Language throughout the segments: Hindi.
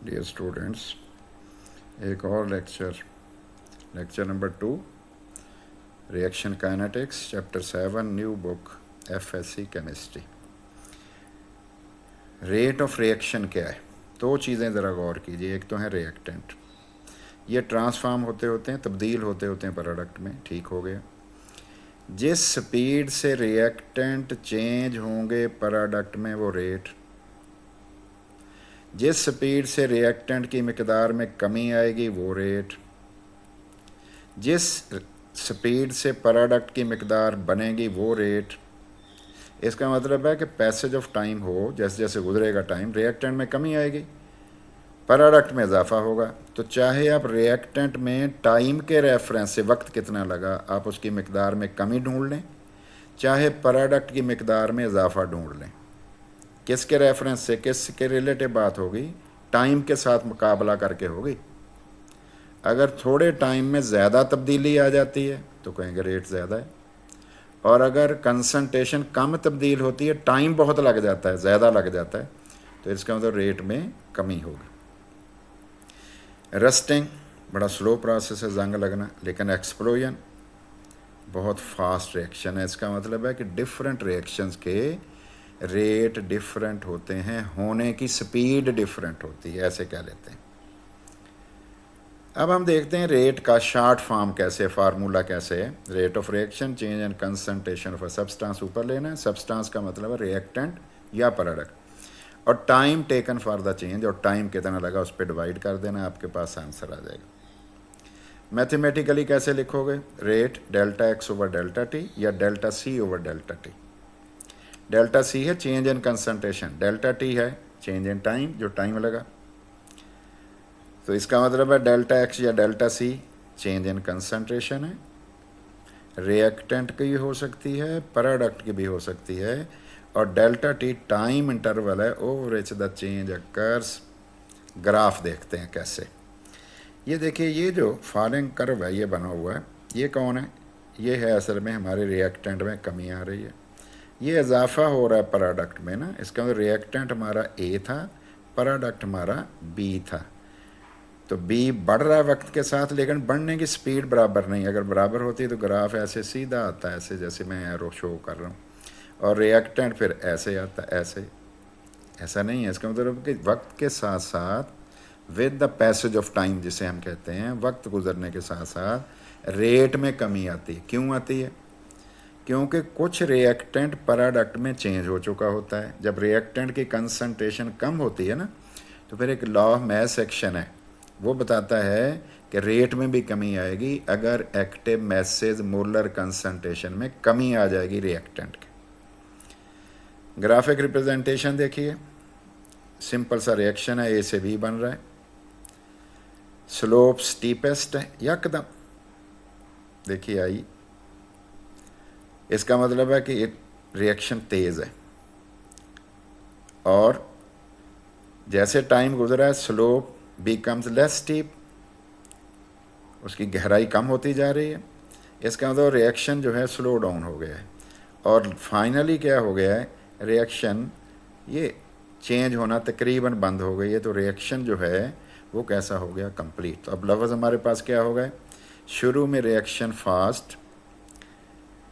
डियर स्टूडेंट्स, एक और lecture number 2, reaction kinetics, chapter 7, new book, FSc chemistry. Rate of reaction क्या है? दो चीज़ें ज़रा गौर कीजिए। एक तो है रिएक्टेंट, ये ट्रांसफॉर्म होते होते हैं, तब्दील होते होते हैं प्रोडक्ट में। ठीक हो गया। जिस स्पीड से रिएक्टेंट चेंज होंगे प्रोडक्ट में वो रेट, जिस स्पीड से रिएक्टेंट की मिकदार में कमी आएगी वो रेट, जिस स्पीड से प्रोडक्ट की मिकदार बनेगी वो रेट। इसका मतलब है कि पैसेज ऑफ टाइम हो, जैसे जैसे गुजरेगा टाइम, रिएक्टेंट में कमी आएगी, प्रोडक्ट में इजाफा होगा। तो चाहे आप रिएक्टेंट में टाइम के रेफरेंस से वक्त कितना लगा, आप उसकी मिकदार में कमी ढूंढ लें, चाहे प्रोडक्ट की मिकदार में इजाफा ढूंढ लें। किसके रेफरेंस से, किसके रिलेटिव बात होगी? टाइम के साथ मुकाबला करके होगी। अगर थोड़े टाइम में ज़्यादा तब्दीली आ जाती है तो कहेंगे रेट ज़्यादा है, और अगर कंसंट्रेशन कम तब्दील होती है, टाइम बहुत लग जाता है, ज़्यादा लग जाता है, तो इसका मतलब रेट में कमी होगी। रस्टिंग बड़ा स्लो प्रोसेस है, जंग लगना, लेकिन एक्सप्लोजन बहुत फास्ट रिएक्शन है। इसका मतलब है कि डिफरेंट रिएक्शंस के रेट डिफरेंट होते हैं, होने की स्पीड डिफरेंट होती है, ऐसे कह लेते हैं। अब हम देखते हैं रेट का शॉर्ट फॉर्म कैसे, फार्मूला कैसे है। Rate of reaction, change in concentration of a substance ऊपर लेना है, सब्सटेंस का मतलब है रिएक्टेंट या प्रोडक्ट, और time taken for the change, और टाइम कितना लगा उस पर डिवाइड कर देना, आपके पास आंसर आ जाएगा। मैथमेटिकली कैसे लिखोगे? Rate delta X over delta T या delta C over delta T. Delta C है change in concentration, delta T है चेंज इन टाइम, जो टाइम लगा। तो इसका मतलब है डेल्टा एक्स या delta C change in concentration है, रिएक्टेंट की हो सकती है, प्रोडक्ट की भी हो सकती है, और डेल्टा टी टाइम इंटरवल है over which the change occurs. Graph देखते हैं कैसे। ये देखिए, ये जो फॉलिंग कर्व है ये बना हुआ है, ये कौन है? ये है असल में हमारे रिएक्टेंट में कमी आ रही है, ये इजाफा हो रहा है प्रोडक्ट में ना। इसका मतलब रिएक्टेंट हमारा ए था, प्रोडक्ट हमारा बी था। तो बी बढ़ रहा है वक्त के साथ, लेकिन बढ़ने की स्पीड बराबर नहीं। अगर बराबर होती तो ग्राफ ऐसे सीधा आता है, ऐसे जैसे मैं एरो शो कर रहा हूँ, और रिएक्टेंट फिर ऐसे आता है, ऐसे। ऐसा नहीं है। इसका मतलब कि वक्त के साथ साथ, with the passage of time जिसे हम कहते हैं, वक्त गुजरने के साथ साथ रेट में कमी आती है। क्यों आती है? क्योंकि कुछ रिएक्टेंट प्रोडक्ट में चेंज हो चुका होता है। जब रिएक्टेंट की कंसंट्रेशन कम होती है ना, तो फिर एक लॉ ऑफ मास एक्शन है, वो बताता है कि रेट में भी कमी आएगी अगर एक्टिव मैसेज मोलर कंसंट्रेशन में कमी आ जाएगी रिएक्टेंट के। ग्राफिक रिप्रेजेंटेशन देखिए, सिंपल सा रिएक्शन है, ए से बी बन रहा है, स्लोप स्टीपेस्ट है यकदम, देखिए आई। इसका मतलब है कि रिएक्शन तेज़ है, और जैसे टाइम गुजरा है स्लोप बिकम्स लेस स्टीप, उसकी गहराई कम होती जा रही है। इसका मतलब रिएक्शन जो है स्लो डाउन हो गया है, और फाइनली क्या हो गया है, रिएक्शन ये चेंज होना तकरीबन बंद हो गई है। तो रिएक्शन जो है वो कैसा हो गया? कंप्लीट। तो अब लफ्ज़ हमारे पास क्या हो गए? शुरू में रिएक्शन फास्ट,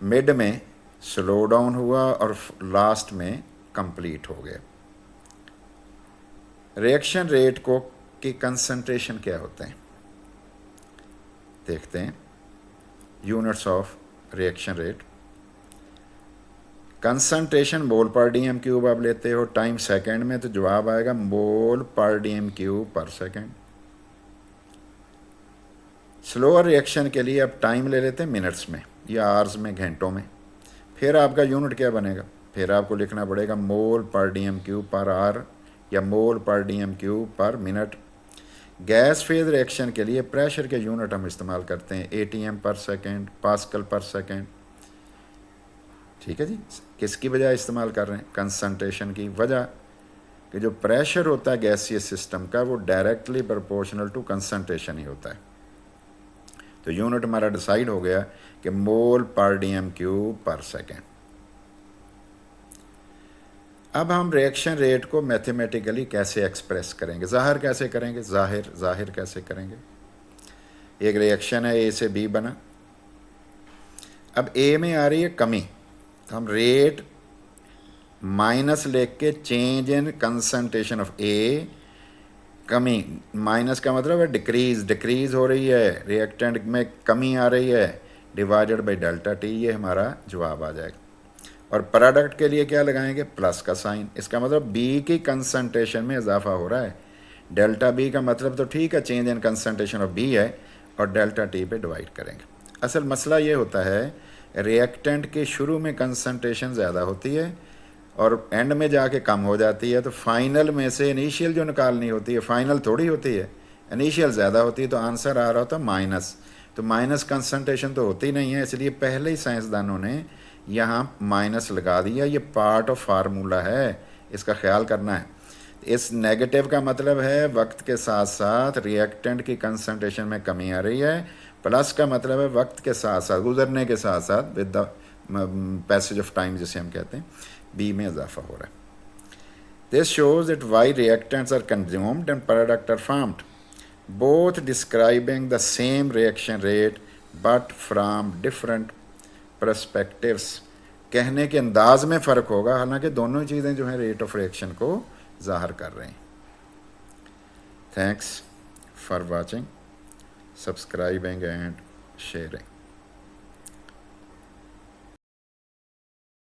मिड में स्लो डाउन हुआ, और लास्ट में कंप्लीट हो गया। रिएक्शन रेट को की कंसंट्रेशन क्या होते हैं देखते हैं। Units of reaction rate, concentration mole पर डी एम क्यूब आप लेते हो, टाइम सेकंड में, तो जवाब आएगा मोल पर डी एम क्यूब पर सेकंड। स्लोअर रिएक्शन के लिए आप टाइम ले लेते हैं मिनट्स में या आवर्स में, घंटों में। फिर आपका यूनिट क्या बनेगा? फिर आपको लिखना पड़ेगा मोल पर D m cube per hour या मोल पर D m cube per minute. Gas phase reaction के लिए प्रेशर के यूनिट हम इस्तेमाल करते हैं एटीएम पर सेकेंड, पास्कल पर सेकेंड। ठीक है जी। किसकी वजह इस्तेमाल कर रहे हैं? कंसंट्रेशन की वजह, कि जो प्रेशर होता है गैसीय सिस्टम का वो डायरेक्टली प्रोपोर्शनल टू कंसंट्रेशन ही होता है। तो यूनिट हमारा डिसाइड हो गया कि मोल पर डी एम क्यूब पर सेकेंड। अब हम रिएक्शन रेट को मैथमेटिकली कैसे एक्सप्रेस करेंगे, ज़ाहिर कैसे करेंगे, ज़ाहिर कैसे करेंगे। एक रिएक्शन है, ए से बी बना, अब ए में आ रही है कमी, तो हम रेट माइनस लेके के चेंज इन कंसंट्रेशन ऑफ ए, कमी, माइनस का मतलब है डिक्रीज हो रही है, रिएक्टेंट में कमी आ रही है, डिवाइडेड बाई डेल्टा टी, ये हमारा जवाब आ जाएगा। और प्रोडक्ट के लिए क्या लगाएंगे, प्लस का साइन, इसका मतलब बी की कंसंट्रेशन में इजाफा हो रहा है, डेल्टा बी का मतलब तो ठीक है change in concentration of B है, और डेल्टा टी पे डिवाइड करेंगे। असल मसला ये होता है रिएक्टेंट के शुरू में कंसंट्रेशन ज़्यादा होती है और एंड में जाके कम हो जाती है, तो फाइनल में से इनिशियल जो निकालनी होती है, फाइनल थोड़ी होती है, इनिशियल ज़्यादा होती है, तो आंसर आ रहा होता माइनस। तो माइनस कंसंट्रेशन तो होती नहीं है, इसलिए पहले ही साइंसदानों ने यहाँ माइनस लगा दिया, ये पार्ट ऑफ फार्मूला है, इसका ख्याल करना है। इस नेगेटिव का मतलब है वक्त के साथ साथ रिएक्टेंट की कंसंट्रेशन में कमी आ रही है, प्लस का मतलब है वक्त के साथ साथ, गुजरने के साथ साथ, with the passage of time जिसे हम कहते हैं, बी में इजाफा हो रहा है। This shows that why reactants are consumed and product are formed, both describing the same reaction rate but from different perspectives. कहने के अंदाज में फ़र्क होगा, हालांकि दोनों चीज़ें जो हैं रेट ऑफ रिएक्शन को ज़ाहिर कर रहे हैं। Thanks for watching, subscribing and sharing.